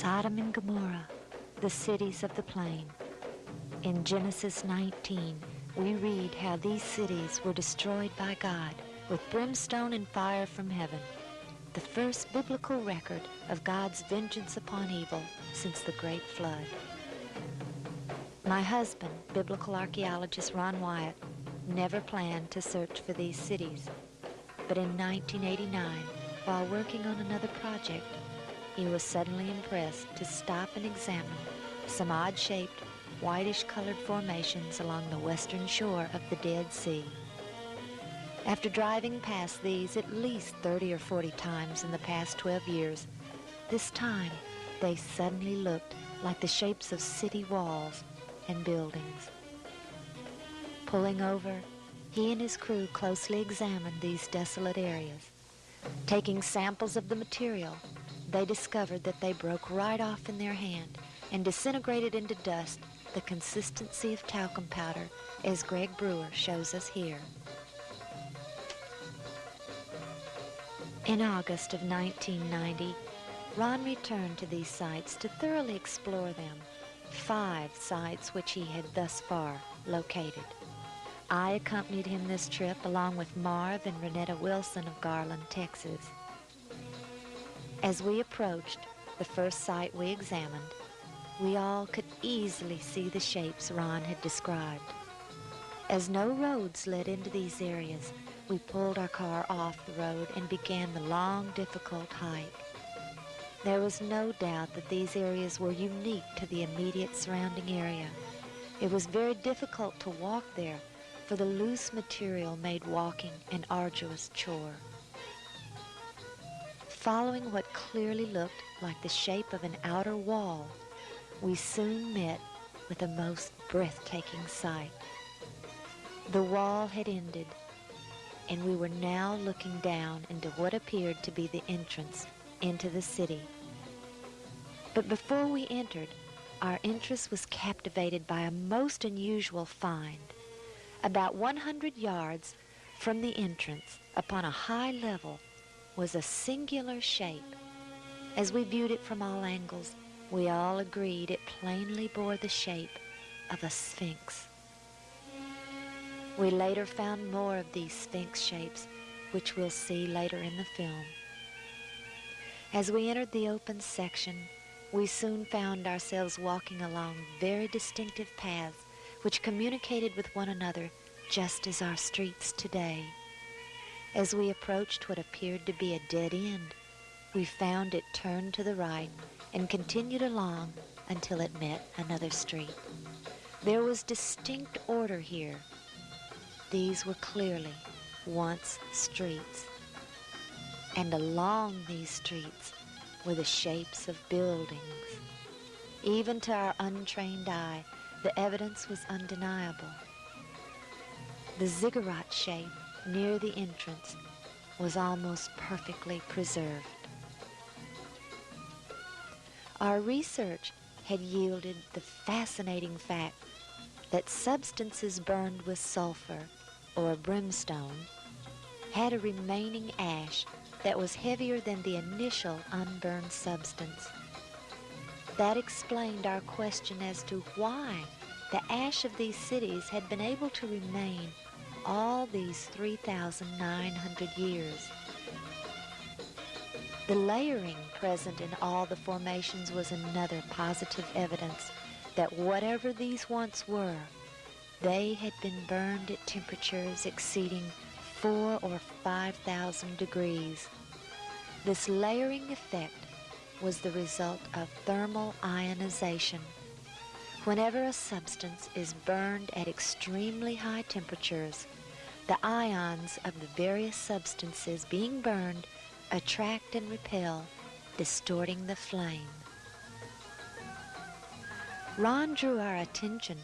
Sodom and Gomorrah, the cities of the plain. In Genesis 19, we read how these cities were destroyed by God with brimstone and fire from heaven, the first biblical record of God's vengeance upon evil since the Great Flood. My husband, biblical archaeologist Ron Wyatt, never planned to search for these cities, but in 1989, while working on another project, he was suddenly impressed to stop and examine some odd-shaped, whitish-colored formations along the western shore of the Dead Sea. After driving past these at least 30 or 40 times in the past 12 years, this time they suddenly looked like the shapes of city walls and buildings. Pulling over, he and his crew closely examined these desolate areas. Taking samples of the material, they discovered that they broke right off in their hand and disintegrated into dust the consistency of talcum powder, as Greg Brewer shows us here. In August of 1990, Ron returned to these sites to thoroughly explore them, 5 sites which he had thus far located. I accompanied him this trip along with Marv and Renetta Wilson of Garland, Texas. As we approached the first site we examined, we all could easily see the shapes Ron had described. As no roads led into these areas, we pulled our car off the road and began the long, difficult hike. There was no doubt that these areas were unique to the immediate surrounding area. It was very difficult to walk there, for the loose material made walking an arduous chore. Following what clearly looked like the shape of an outer wall, we soon met with a most breathtaking sight. The wall had ended, and we were now looking down into what appeared to be the entrance into the city. But before we entered, our interest was captivated by a most unusual find. About 100 yards from the entrance, upon a high level, was a singular shape. As we viewed it from all angles, we all agreed it plainly bore the shape of a sphinx. We later found more of these sphinx shapes, which we'll see later in the film. As we entered the open section, we soon found ourselves walking along very distinctive paths which communicated with one another just as our streets today. As we approached what appeared to be a dead end, we found it turned to the right and continued along until it met another street. There was distinct order here. These were clearly once streets, and along these streets were the shapes of buildings. Even to our untrained eye, the evidence was undeniable. The ziggurat shape near the entrance was almost perfectly preserved. Our research had yielded the fascinating fact that substances burned with sulfur or brimstone had a remaining ash that was heavier than the initial unburned substance. That explained our question as to why the ash of these cities had been able to remain all these 3,900 years. The layering present in all the formations was another positive evidence that whatever these once were, they had been burned at temperatures exceeding 4,000 or 5,000 degrees. This layering effect was the result of thermal ionization. Whenever a substance is burned at extremely high temperatures, the ions of the various substances being burned attract and repel, distorting the flame. Ron drew our attention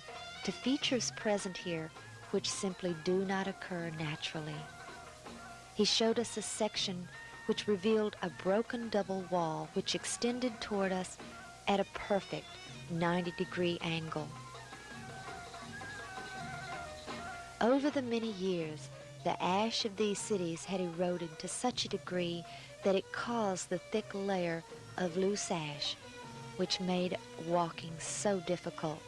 to features present here which simply do not occur naturally. He showed us a section which revealed a broken double wall which extended toward us at a perfect 90-degree angle. Over the many years, the ash of these cities had eroded to such a degree that it caused the thick layer of loose ash which made walking so difficult.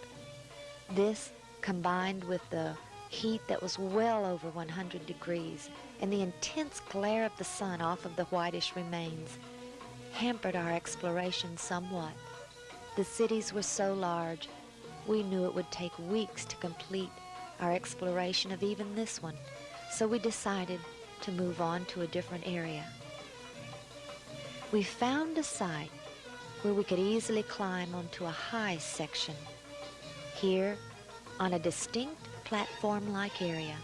This, combined with the heat that was well over 100 degrees and the intense glare of the sun off of the whitish remains, hampered our exploration somewhat. The cities were so large, we knew it would take weeks to complete our exploration of even this one, so we decided to move on to a different area. We found a site where we could easily climb onto a high section. Here, on a distinct platform-like area,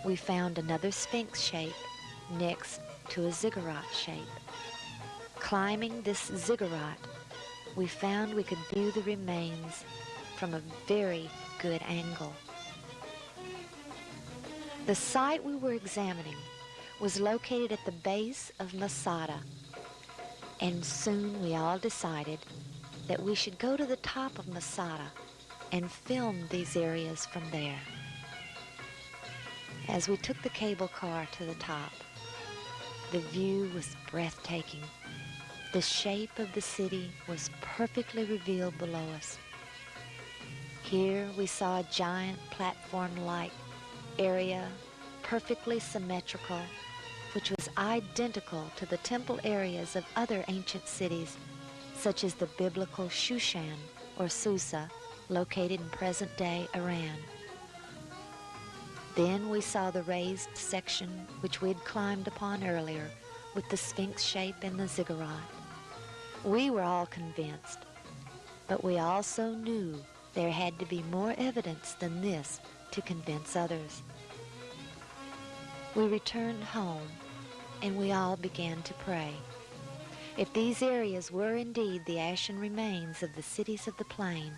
we found another sphinx shape next to a ziggurat shape. Climbing this ziggurat, we found we could view the remains from a very good angle. The site we were examining was located at the base of Masada, and soon we all decided that we should go to the top of Masada and film these areas from there. As we took the cable car to the top, the view was breathtaking. The shape of the city was perfectly revealed below us. Here we saw a giant platform-like area, perfectly symmetrical, which was identical to the temple areas of other ancient cities, such as the biblical Shushan or Susa, located in present-day Iran. Then we saw the raised section which we had climbed upon earlier, with the sphinx shape and the ziggurat. We were all convinced, but we also knew there had to be more evidence than this to convince others. We returned home, and we all began to pray. If these areas were indeed the ashen remains of the cities of the plain,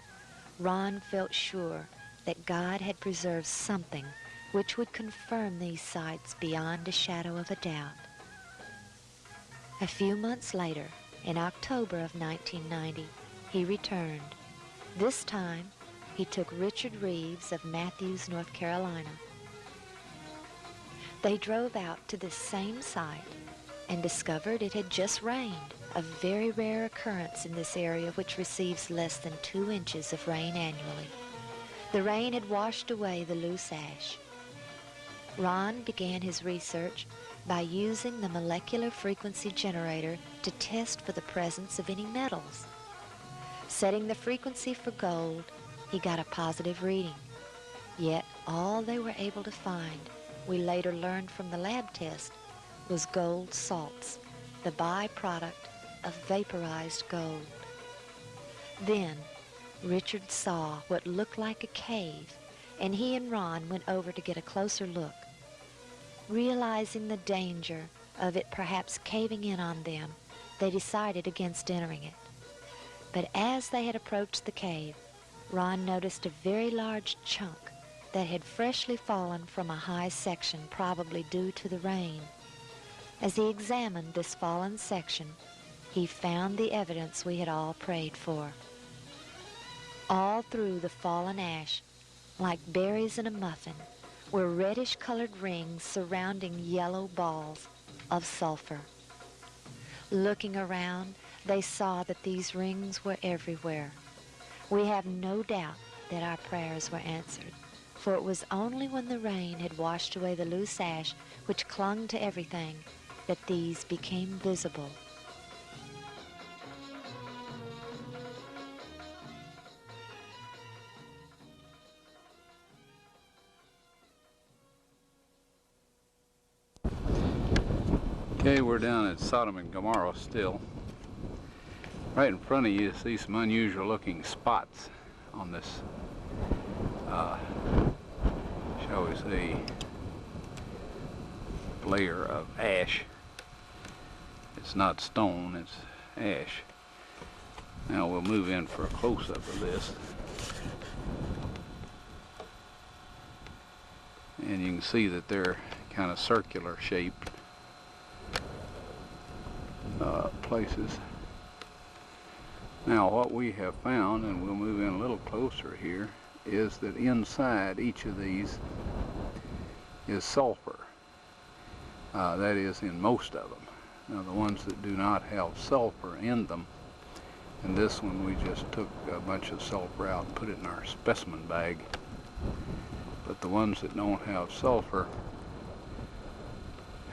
Ron felt sure that God had preserved something which would confirm these sites beyond a shadow of a doubt. A few months later, in October of 1990, he returned. This time, he took Richard Reeves of Matthews, North Carolina. They drove out to this same site and discovered it had just rained, a very rare occurrence in this area which receives less than 2 inches of rain annually. The rain had washed away the loose ash. Ron began his research by using the molecular frequency generator to test for the presence of any metals. Setting the frequency for gold, he got a positive reading. Yet all they were able to find, we later learned from the lab test, was gold salts, the byproduct of vaporized gold. Then Richard saw what looked like a cave, and he and Ron went over to get a closer look. Realizing the danger of it perhaps caving in on them, they decided against entering it. But as they had approached the cave, Ron noticed a very large chunk that had freshly fallen from a high section, probably due to the rain. As he examined this fallen section, he found the evidence we had all prayed for. All through the fallen ash, like berries in a muffin, were reddish-colored rings surrounding yellow balls of sulfur. Looking around, they saw that these rings were everywhere. We have no doubt that our prayers were answered, for it was only when the rain had washed away the loose ash which clung to everything that these became visible. Okay, we're down at Sodom and Gomorrah still. Right in front of you see some unusual looking spots on this, shall we say, layer of ash. It's not stone, it's ash. Now we'll move in for a close-up of this. And you can see that they're kind of circular shaped places. Now what we have found, and we'll move in a little closer here, is that inside each of these is sulfur. That is in most of them. Now the ones that do not have sulfur in them And this one we just took a bunch of sulfur out and put it in our specimen bag. But the ones that don't have sulfur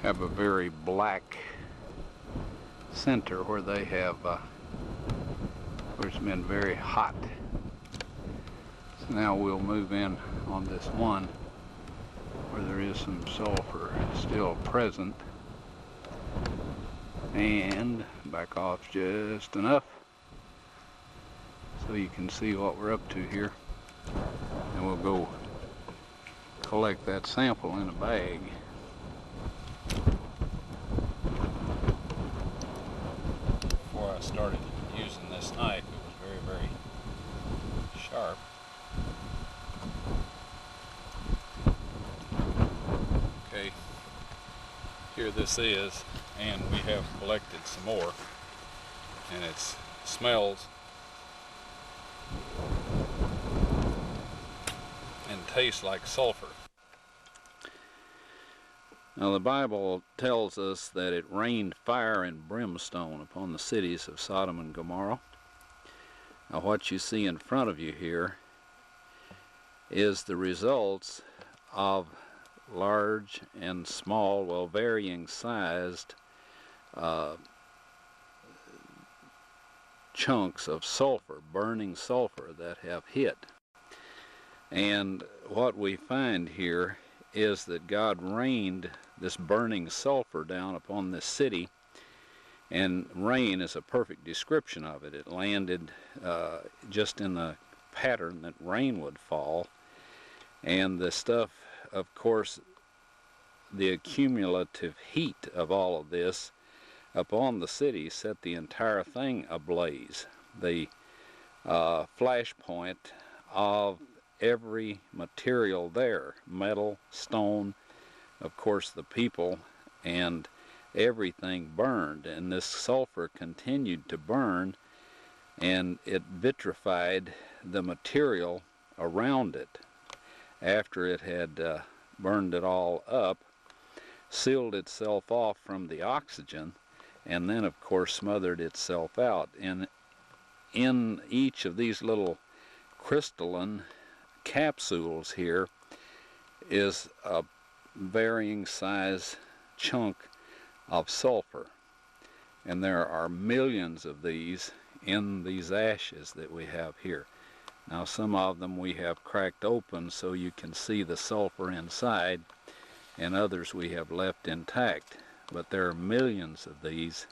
have a very black center where they have, where it's been very hot. So now we'll move in on this one where there is some sulfur still present, and back off just enough so you can see what we're up to here, and we'll go collect that sample in a bag. Before I started using this knife, it was very, very sharp. Okay, here this is, and we have collected some more, and it smells and tastes like sulfur. Now the Bible tells us that it rained fire and brimstone upon the cities of Sodom and Gomorrah. Now what you see in front of you here is the results of large and small, well, varying sized chunks of sulfur, burning sulfur that have hit. And what we find here is that God rained this burning sulfur down upon this city, and rain is a perfect description of it. It landed just in the pattern that rain would fall, and the stuff, of course, the accumulative heat of all of this upon the city set the entire thing ablaze. The flash point of every material there, metal, stone, of course the people, and everything burned, and this sulfur continued to burn, and it vitrified the material around it after it had burned it all up, sealed itself off from the oxygen, and then of course smothered itself out. And in each of these little crystalline capsules here is a varying size chunk of sulfur, and there are millions of these in these ashes that we have here. Now some of them we have cracked open so you can see the sulfur inside, and others we have left intact, but there are millions of these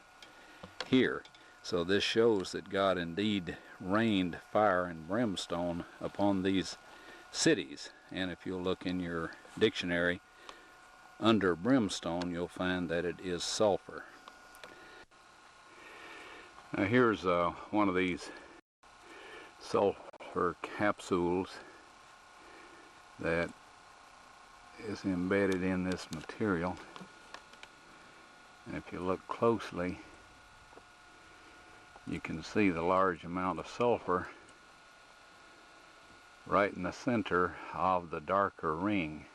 here. So this shows that God indeed rained fire and brimstone upon these cities. And if you'll look in your dictionary, under brimstone you'll find that it is sulfur. Now here's one of these sulfur capsules that is embedded in this material, and if you look closely you can see the large amount of sulfur right in the center of the darker ring,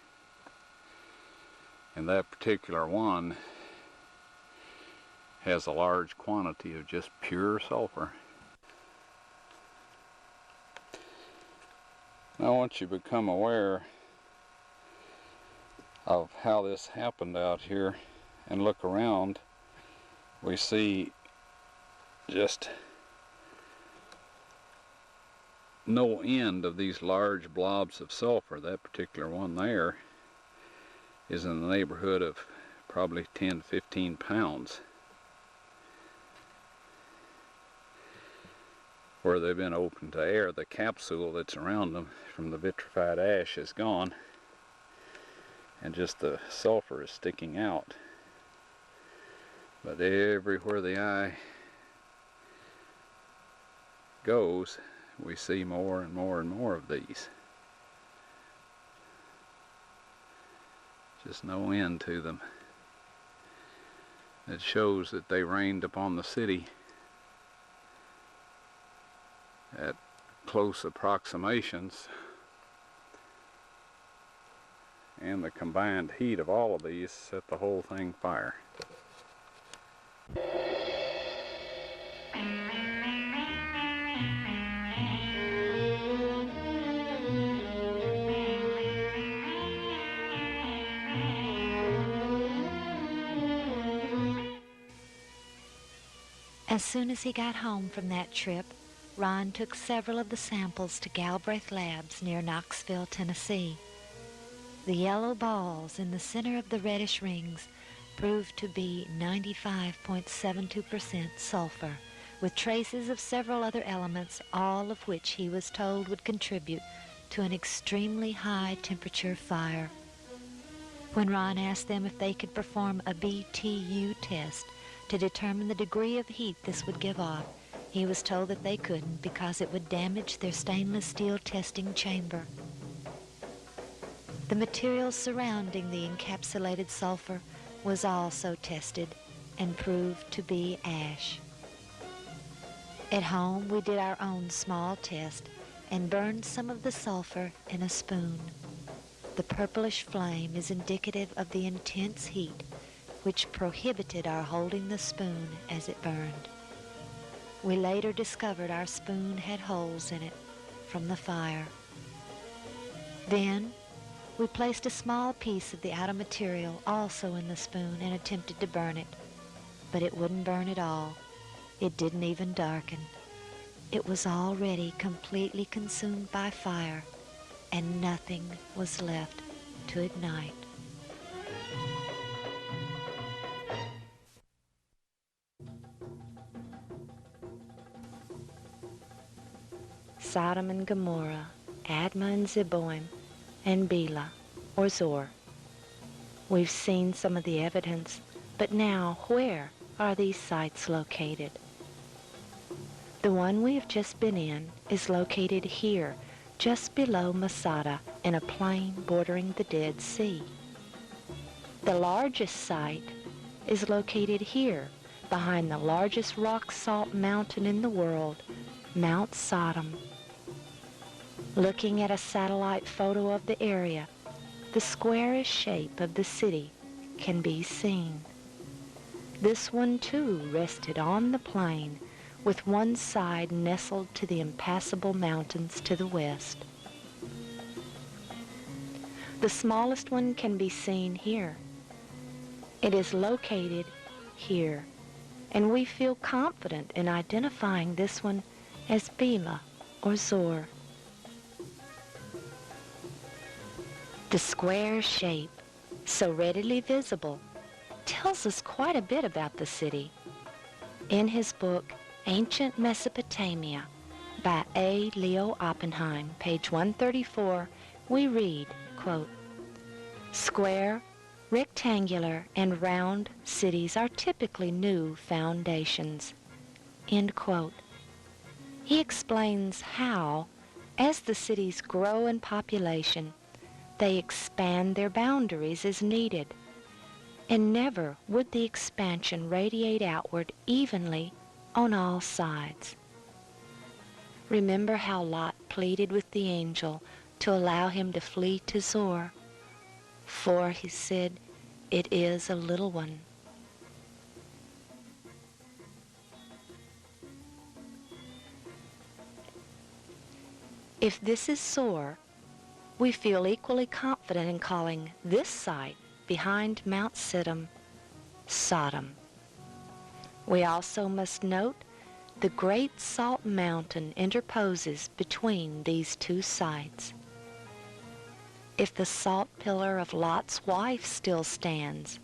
and that particular one has a large quantity of just pure sulfur. Now once you become aware of how this happened out here and look around, we see just no end of these large blobs of sulfur. That particular one there is in the neighborhood of probably 10-15 pounds. Where they've been open to air, the capsule that's around them from the vitrified ash is gone, and just the sulfur is sticking out. But everywhere the eye goes, we see more and more and more of these. Just no end to them. It shows that they rained upon the city at close approximations, and the combined heat of all of these set the whole thing fire. As soon as he got home from that trip, Ron took several of the samples to Galbraith Labs near Knoxville, Tennessee. The yellow balls in the center of the reddish rings proved to be 95.72% sulfur, with traces of several other elements, all of which he was told would contribute to an extremely high temperature fire. When Ron asked them if they could perform a BTU test to determine the degree of heat this would give off, he was told that they couldn't because it would damage their stainless steel testing chamber. The material surrounding the encapsulated sulfur was also tested and proved to be ash. At home, we did our own small test and burned some of the sulfur in a spoon. The purplish flame is indicative of the intense heat, which prohibited our holding the spoon as it burned. We later discovered our spoon had holes in it from the fire. Then, we placed a small piece of the outer material also in the spoon and attempted to burn it, but it wouldn't burn at all. It didn't even darken. It was already completely consumed by fire, and nothing was left to ignite. Sodom and Gomorrah, Admah and Zeboim, and Bela, or Zor. We've seen some of the evidence, but now where are these sites located? The one we have just been in is located here, just below Masada, in a plain bordering the Dead Sea. The largest site is located here, behind the largest rock salt mountain in the world, Mount Sodom. Looking at a satellite photo of the area, the squarish shape of the city can be seen. This one too rested on the plain, with one side nestled to the impassable mountains to the west. The smallest one can be seen here. It is located here, and we feel confident in identifying this one as Bela or Zor. The square shape, so readily visible, tells us quite a bit about the city. In his book, Ancient Mesopotamia, by A. Leo Oppenheim, page 134, we read, quote, "Square, rectangular, and round cities are typically new foundations." End quote. He explains how, as the cities grow in population, they expand their boundaries as needed, and never would the expansion radiate outward evenly on all sides. Remember how Lot pleaded with the angel to allow him to flee to Zor, for, he said, "It is a little one." If this is Zor, we feel equally confident in calling this site behind Mount Sodom, Sodom. We also must note the great salt mountain interposes between these two sites. If the salt pillar of Lot's wife still stands,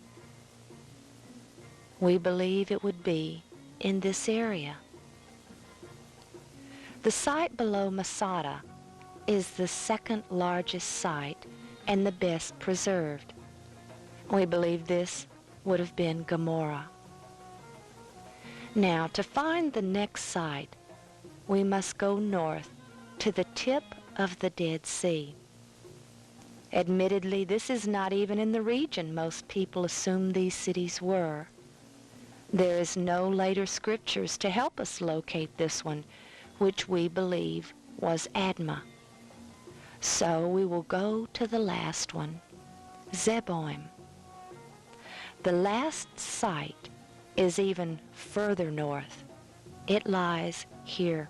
we believe it would be in this area. The site below Masada is the second largest site and the best preserved. We believe this would have been Gomorrah. Now, to find the next site, we must go north to the tip of the Dead Sea. Admittedly, this is not even in the region most people assume these cities were. There is no later scriptures to help us locate this one, which we believe was Admah. So we will go to the last one, Zeboim. The last site is even further north. It lies here.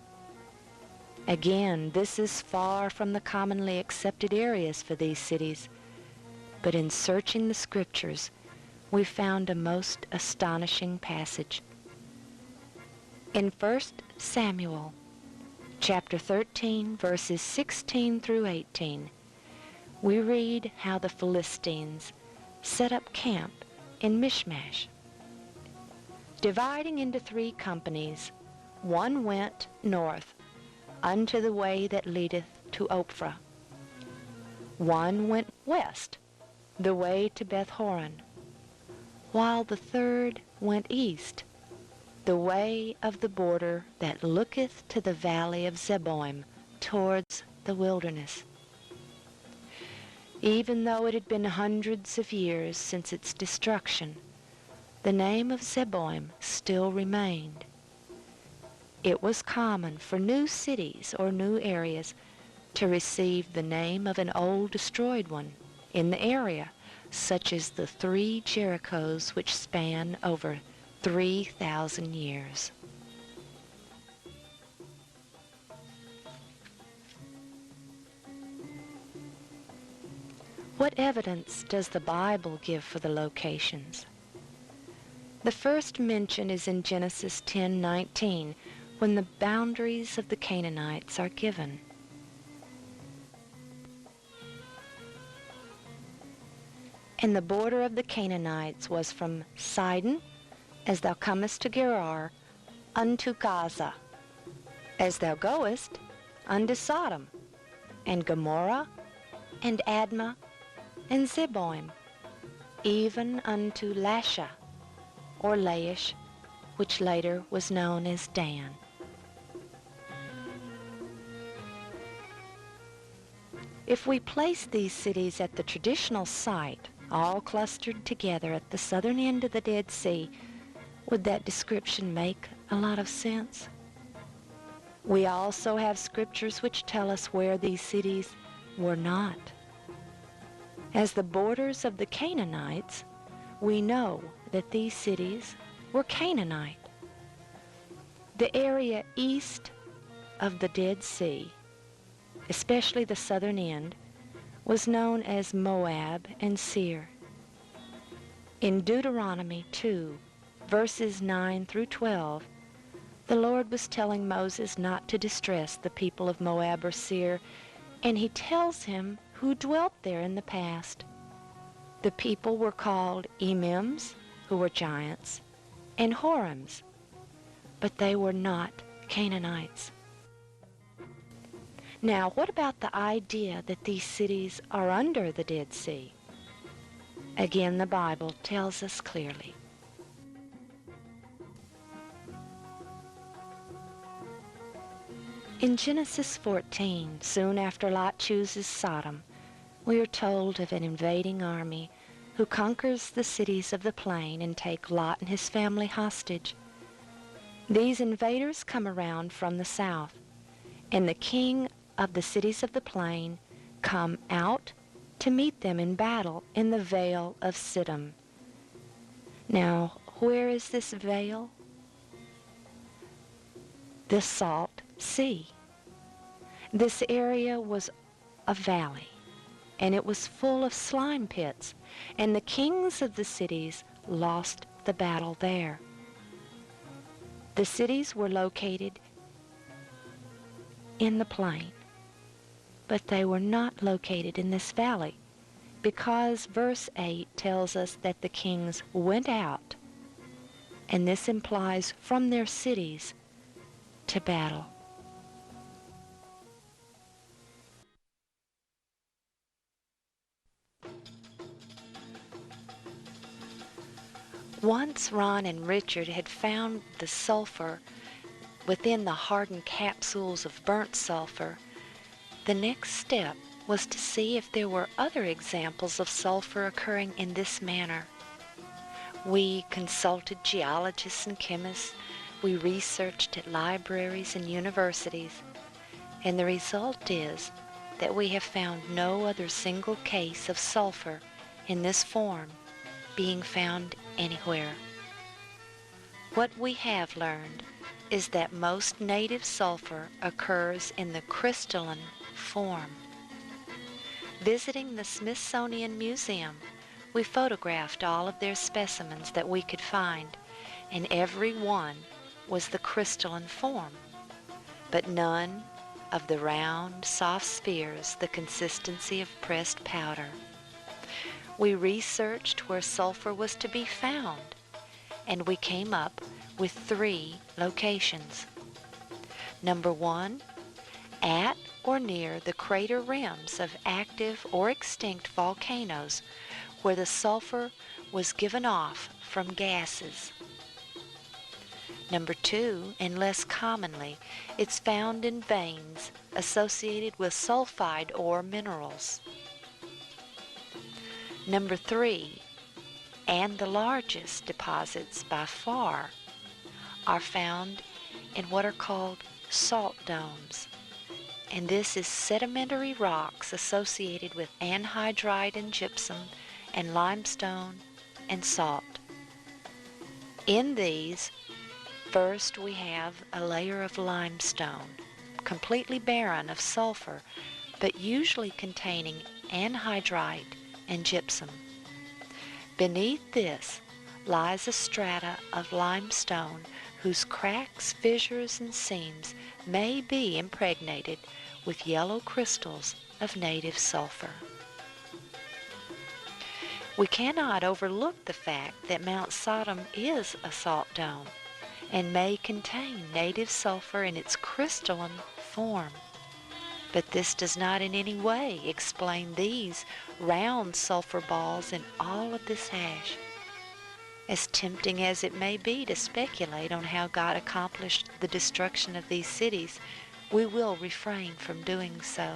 Again, this is far from the commonly accepted areas for these cities, but in searching the scriptures, we found a most astonishing passage. In 1 Samuel, chapter 13, verses 16 through 18, we read how the Philistines set up camp in Michmash. Dividing into 3 companies, one went north unto the way that leadeth to Ophrah. One went west, the way to Beth-horon, while the 3rd went east, the way of the border that looketh to the valley of Zeboim, towards the wilderness. Even though it had been hundreds of years since its destruction, the name of Zeboim still remained. It was common for new cities or new areas to receive the name of an old destroyed one in the area, such as the 3 Jerichos which span over 3,000 years. What evidence does the Bible give for the locations? The first mention is in Genesis 10:19, when the boundaries of the Canaanites are given. And the border of the Canaanites was from Sidon, as thou comest to Gerar, unto Gaza, as thou goest unto Sodom, and Gomorrah, and Admah, and Zeboim, even unto Lasha, or Laish, which later was known as Dan. If we place these cities at the traditional site, all clustered together at the southern end of the Dead Sea, would that description make a lot of sense? We also have scriptures which tell us where these cities were not. As the borders of the Canaanites, we know that these cities were Canaanite. The area east of the Dead Sea, especially the southern end, was known as Moab and Seir. In Deuteronomy 2, verses 9 through 12, the Lord was telling Moses not to distress the people of Moab or Seir, and he tells him who dwelt there in the past. The people were called Emims, who were giants, and Horims, but they were not Canaanites. Now, what about the idea that these cities are under the Dead Sea? Again, the Bible tells us clearly. In Genesis 14, soon after Lot chooses Sodom, we are told of an invading army who conquers the cities of the plain and take Lot and his family hostage. These invaders come around from the south, and the king of the cities of the plain come out to meet them in battle in the Vale of Sodom. Now, where is this vale? The Salt Sea. This area was a valley, and it was full of slime pits, and the kings of the cities lost the battle there. The cities were located in the plain, but they were not located in this valley, because verse 8 tells us that the kings went out, and this implies from their cities to battle. Once Ron and Richard had found the sulfur within the hardened capsules of burnt sulfur, the next step was to see if there were other examples of sulfur occurring in this manner. We consulted geologists and chemists, we researched at libraries and universities, and the result is that we have found no other single case of sulfur in this form being found anywhere. What we have learned is that most native sulfur occurs in the crystalline form. Visiting the Smithsonian Museum, we photographed all of their specimens that we could find, and every one was the crystalline form, but none of the round, soft spheres the consistency of pressed powder. We researched where sulfur was to be found, and we came up with 3 locations. Number 1, at or near the crater rims of active or extinct volcanoes where the sulfur was given off from gases. Number 2, and less commonly, it's found in veins associated with sulfide ore minerals. Number 3, and the largest deposits by far, are found in what are called salt domes, and this is sedimentary rocks associated with anhydrite and gypsum and limestone and salt. In these, first we have a layer of limestone, completely barren of sulfur, but usually containing anhydrite and gypsum. Beneath this lies a strata of limestone whose cracks, fissures, and seams may be impregnated with yellow crystals of native sulfur. We cannot overlook the fact that Mount Sodom is a salt dome and may contain native sulfur in its crystalline form. But this does not in any way explain these round sulfur balls in all of this ash. As tempting as it may be to speculate on how God accomplished the destruction of these cities, we will refrain from doing so.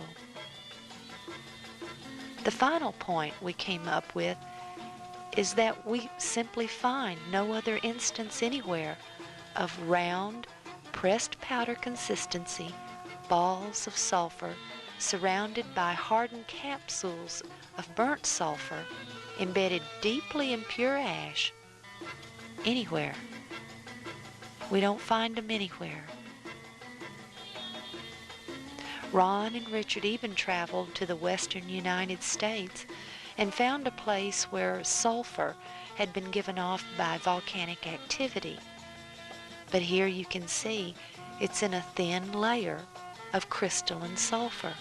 The final point we came up with is that we simply find no other instance anywhere of round, pressed powder consistency balls of sulfur surrounded by hardened capsules of burnt sulfur embedded deeply in pure ash anywhere. We don't find them anywhere. Ron and Richard even traveled to the western United States and found a place where sulfur had been given off by volcanic activity. But here you can see it's in a thin layer of crystalline sulfur.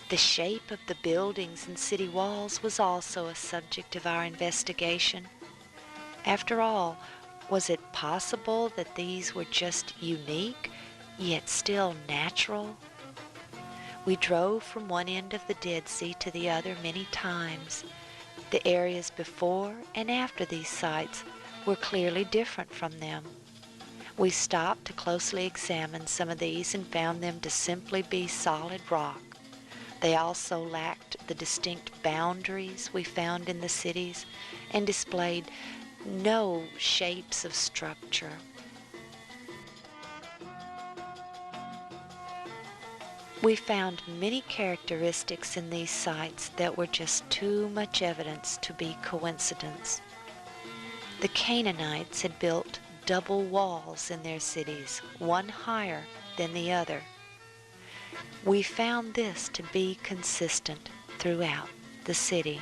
The shape of the buildings and city walls was also a subject of our investigation. After all, was it possible that these were just unique, yet still natural? We drove from one end of the Dead Sea to the other many times. The areas before and after these sites were clearly different from them. We stopped to closely examine some of these and found them to simply be solid rock. They also lacked the distinct boundaries we found in the cities and displayed no shapes of structure. We found many characteristics in these sites that were just too much evidence to be coincidence. The Canaanites had built double walls in their cities, one higher than the other. We found this to be consistent throughout the city.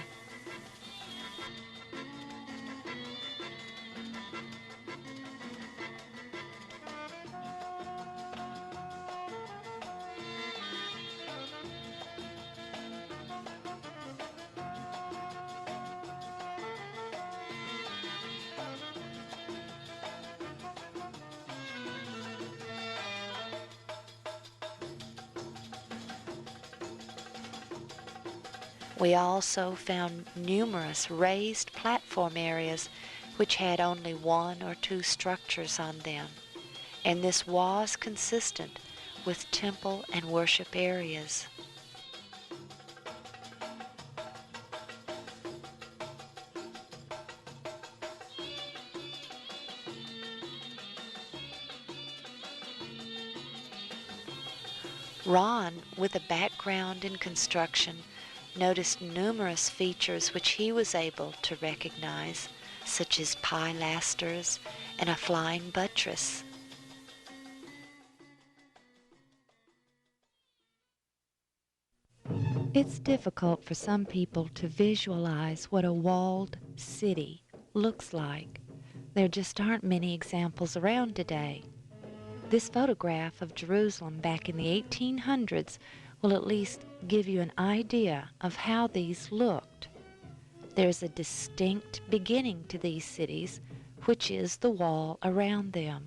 We also found numerous raised platform areas which had only 1 or 2 structures on them, and this was consistent with temple and worship areas. Ron, with a background in construction, noticed numerous features which he was able to recognize, such as pilasters and a flying buttress. It's difficult for some people to visualize what a walled city looks like. There just aren't many examples around today. This photograph of Jerusalem back in the 1800s will at least give you an idea of how these looked. There's a distinct beginning to these cities, which is the wall around them.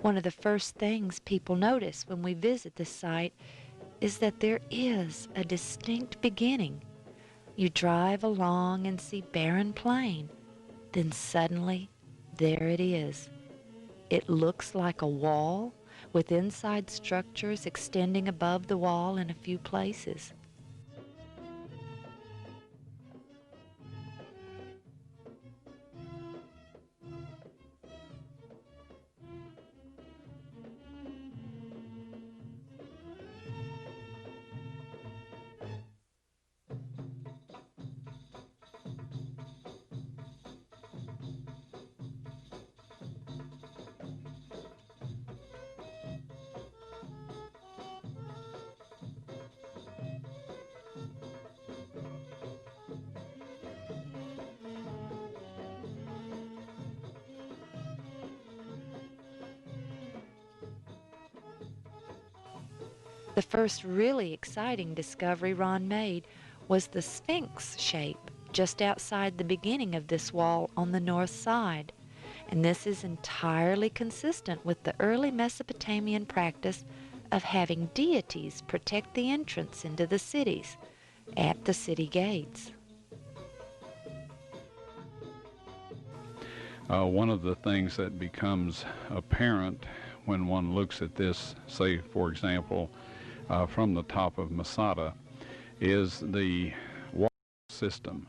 One of the first things people notice when we visit this site is that there is a distinct beginning. You drive along and see barren plain, then suddenly there it is. It looks like a wall with inside structures extending above the wall in a few places. The first really exciting discovery Ron made was the Sphinx shape just outside the beginning of this wall on the north side. And this is entirely consistent with the early Mesopotamian practice of having deities protect the entrance into the cities at the city gates. One of the things that becomes apparent when one looks at this, say, for example, from the top of Masada, is the wall system.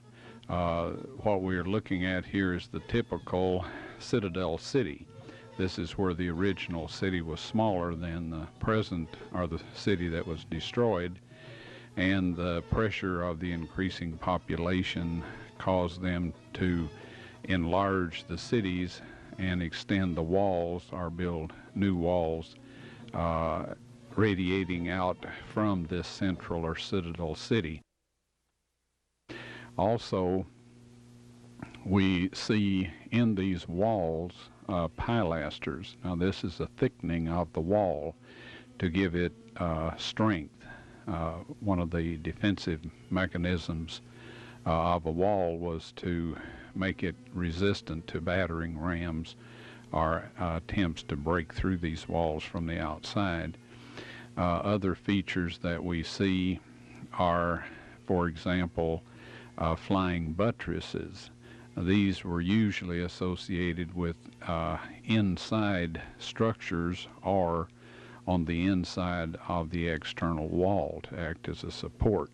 What we're looking at here is the typical citadel city. This is where the original city was smaller than the present, or the city that was destroyed, and the pressure of the increasing population caused them to enlarge the cities and extend the walls or build new walls, radiating out from this central or citadel city. Also, we see in these walls pilasters. Now this is a thickening of the wall to give it strength. One of the defensive mechanisms of a wall was to make it resistant to battering rams or attempts to break through these walls from the outside. Other features that we see are, for example, flying buttresses. These were usually associated with inside structures or on the inside of the external wall to act as a support.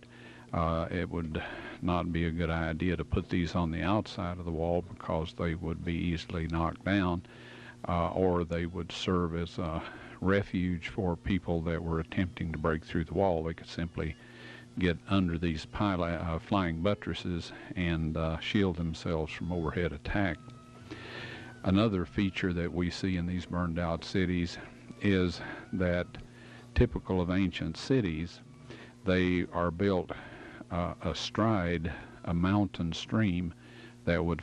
It would not be a good idea to put these on the outside of the wall because they would be easily knocked down, or they would serve as a refuge for people that were attempting to break through the wall. They could simply get under these flying buttresses and shield themselves from overhead attack. Another feature that we see in these burned out cities is that, typical of ancient cities, they are built astride a mountain stream that would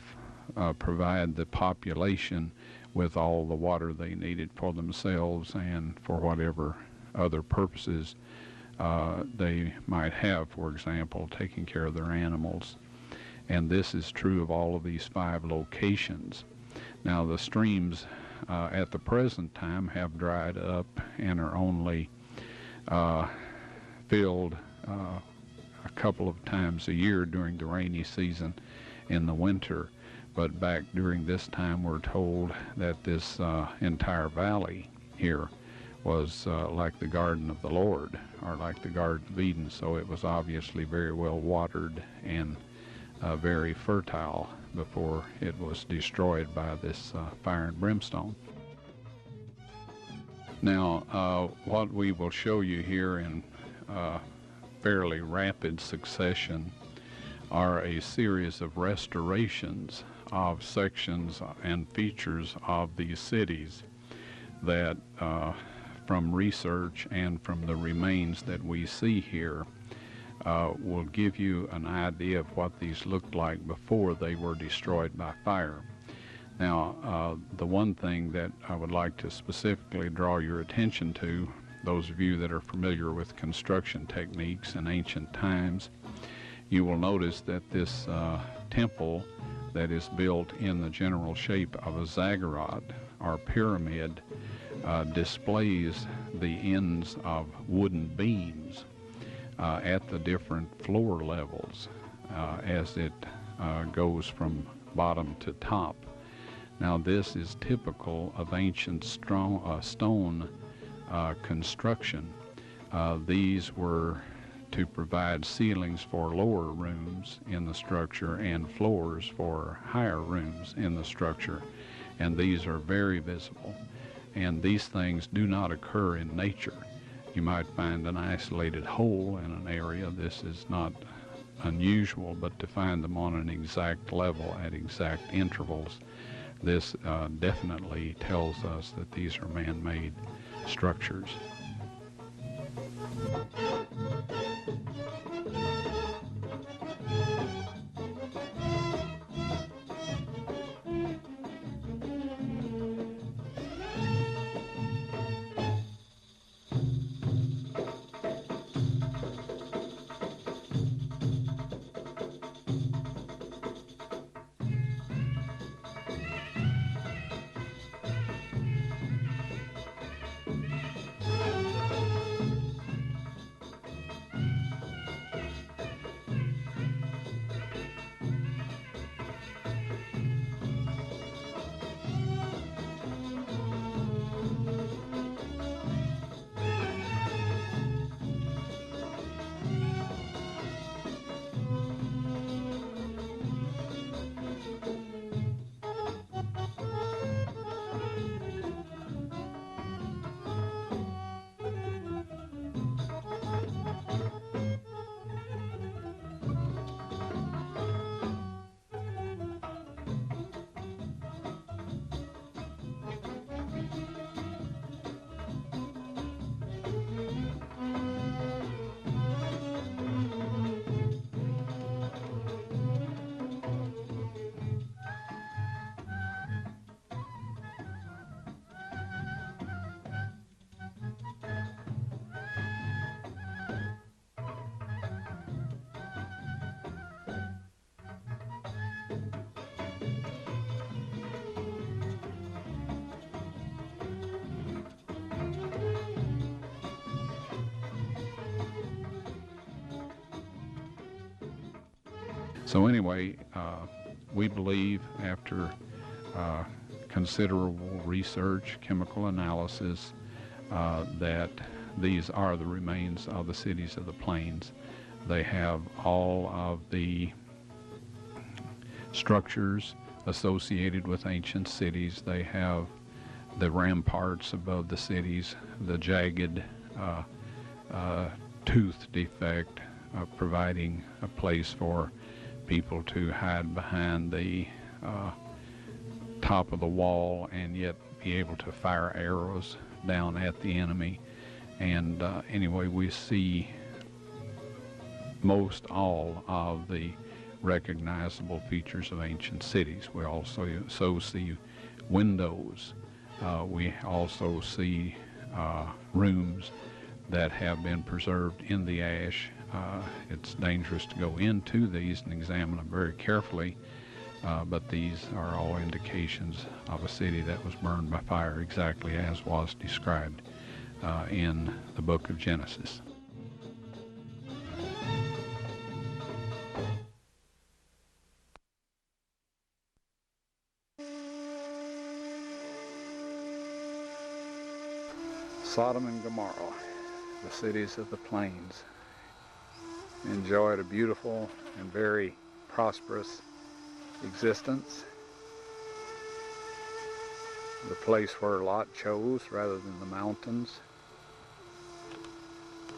provide the population with all the water they needed for themselves and for whatever other purposes they might have, for example, taking care of their animals. And this is true of all of these 5 locations. Now the streams at the present time have dried up and are only filled a couple of times a year during the rainy season in the winter. But back during this time, we're told that this entire valley here was like the Garden of the Lord, or like the Garden of Eden, so it was obviously very well watered and very fertile before it was destroyed by this fire and brimstone. Now, what we will show you here in fairly rapid succession are a series of restorations of sections and features of these cities that from research and from the remains that we see here will give you an idea of what these looked like before they were destroyed by fire. Now, the one thing that I would like to specifically draw your attention to, those of you that are familiar with construction techniques in ancient times, you will notice that this temple that is built in the general shape of a zaggurat or pyramid displays the ends of wooden beams at the different floor levels as it goes from bottom to top. Now, this is typical of ancient stone construction. These were to provide ceilings for lower rooms in the structure and floors for higher rooms in the structure, and these are very visible. And these things do not occur in nature. You might find an isolated hole in an area. This is not unusual, but to find them on an exact level at exact intervals, this definitely tells us that these are man-made structures. So anyway, we believe after considerable research, chemical analysis, that these are the remains of the cities of the plains. They have all of the structures associated with ancient cities. They have the ramparts above the cities, the jagged tooth defect, providing a place for people to hide behind the top of the wall and yet be able to fire arrows down at the enemy. And anyway, we see most all of the recognizable features of ancient cities. We also see windows. We also see rooms that have been preserved in the ash. It's dangerous to go into these and examine them very carefully, but these are all indications of a city that was burned by fire, exactly as was described in the book of Genesis. Sodom and Gomorrah, the cities of the plains, enjoyed a beautiful and very prosperous existence. The place where Lot chose, rather than the mountains,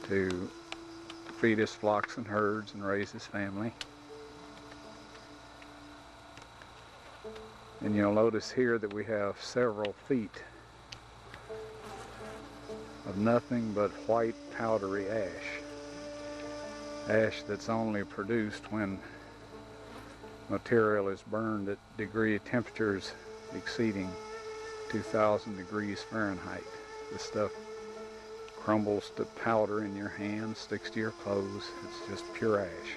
to feed his flocks and herds and raise his family. And you'll notice here that we have several feet of nothing but white powdery ash. Ash that's only produced when material is burned at degree temperatures exceeding 2,000 degrees Fahrenheit. This stuff crumbles to powder in your hand, sticks to your clothes. It's just pure ash.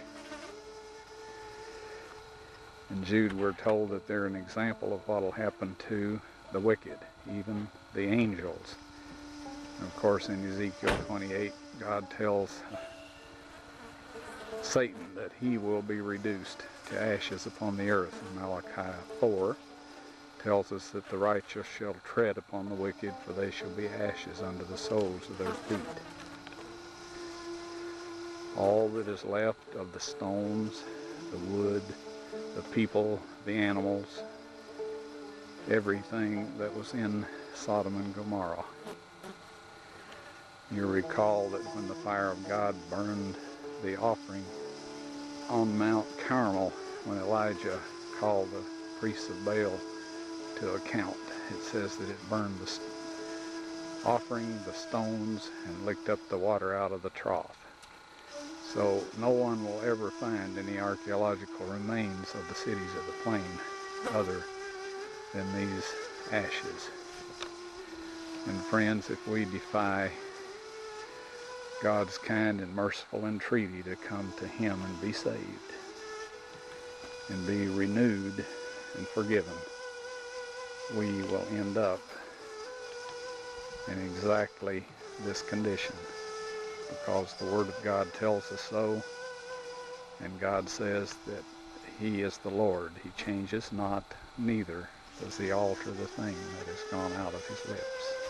In Jude, we're told that they're an example of what will happen to the wicked, even the angels. And of course, in Ezekiel 28, God tells Satan that he will be reduced to ashes upon the earth. And Malachi 4 tells us that the righteous shall tread upon the wicked, for they shall be ashes under the soles of their feet. All that is left of the stones, the wood, the people, the animals, everything that was in Sodom and Gomorrah. You recall that when the fire of God burned the offering on Mount Carmel, when Elijah called the priests of Baal to account, it says that it burned the offering, the stones, and licked up the water out of the trough. So no one will ever find any archaeological remains of the cities of the plain other than these ashes. And friends, if we defy God's kind and merciful entreaty to come to Him and be saved and be renewed and forgiven, we will end up in exactly this condition, because the Word of God tells us so, and God says that He is the Lord. He changes not, neither does He alter the thing that has gone out of His lips.